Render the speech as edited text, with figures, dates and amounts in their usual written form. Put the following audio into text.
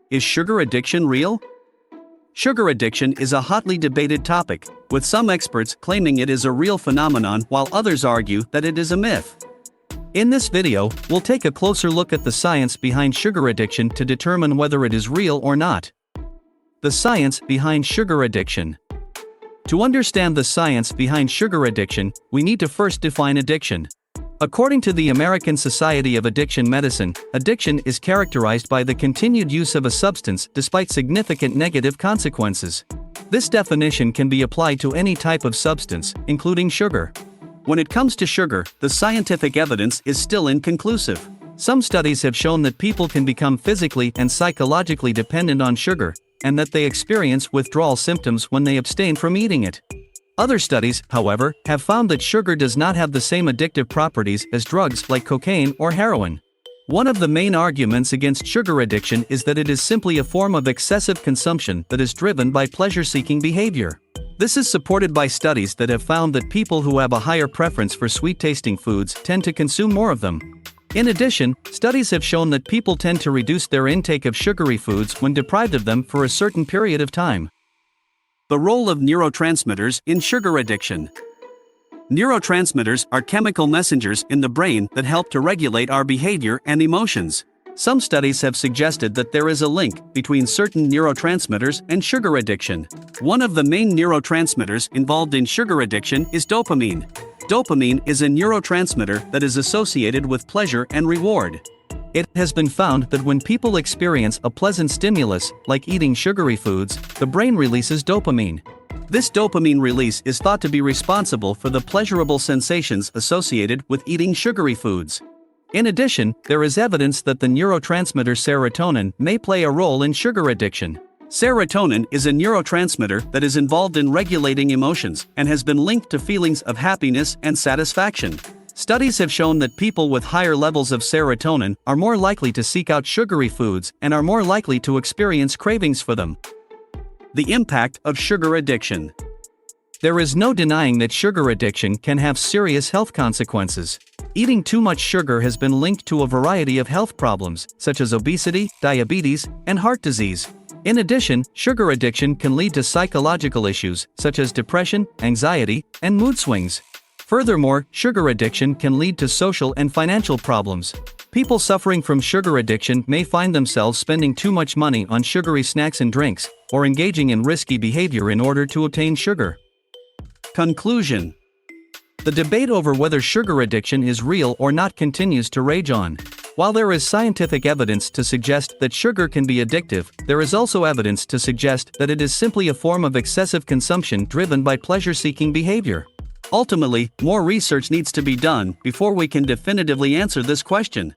Is sugar addiction real? Sugar addiction is a hotly debated topic, with some experts claiming it is a real phenomenon while others argue that it is a myth. In this video, we'll take a closer look at the science behind sugar addiction to determine whether it is real or not. The science behind sugar addiction. To understand the science behind sugar addiction, we need to first define addiction. According to the American Society of Addiction Medicine, addiction is characterized by the continued use of a substance despite significant negative consequences. This definition can be applied to any type of substance, including sugar. When it comes to sugar, the scientific evidence is still inconclusive. Some studies have shown that people can become physically and psychologically dependent on sugar, and that they experience withdrawal symptoms when they abstain from eating it. Other studies, however, have found that sugar does not have the same addictive properties as drugs like cocaine or heroin. One of the main arguments against sugar addiction is that it is simply a form of excessive consumption that is driven by pleasure-seeking behavior. This is supported by studies that have found that people who have a higher preference for sweet-tasting foods tend to consume more of them. In addition, studies have shown that people tend to reduce their intake of sugary foods when deprived of them for a certain period of time. The role of neurotransmitters in sugar addiction. Neurotransmitters are chemical messengers in the brain that help to regulate our behavior and emotions. Some studies have suggested that there is a link between certain neurotransmitters and sugar addiction. One of the main neurotransmitters involved in sugar addiction is dopamine. Dopamine is a neurotransmitter that is associated with pleasure and reward. It has been found that when people experience a pleasant stimulus, like eating sugary foods, the brain releases dopamine. This dopamine release is thought to be responsible for the pleasurable sensations associated with eating sugary foods. In addition, there is evidence that the neurotransmitter serotonin may play a role in sugar addiction. Serotonin is a neurotransmitter that is involved in regulating emotions and has been linked to feelings of happiness and satisfaction. Studies have shown that people with higher levels of serotonin are more likely to seek out sugary foods and are more likely to experience cravings for them. The impact of sugar addiction. There is no denying that sugar addiction can have serious health consequences. Eating too much sugar has been linked to a variety of health problems, such as obesity, diabetes, and heart disease. In addition, sugar addiction can lead to psychological issues, such as depression, anxiety, and mood swings. Furthermore, sugar addiction can lead to social and financial problems. People suffering from sugar addiction may find themselves spending too much money on sugary snacks and drinks, or engaging in risky behavior in order to obtain sugar. Conclusion. The debate over whether sugar addiction is real or not continues to rage on. While there is scientific evidence to suggest that sugar can be addictive, there is also evidence to suggest that it is simply a form of excessive consumption driven by pleasure-seeking behavior. Ultimately, more research needs to be done before we can definitively answer this question.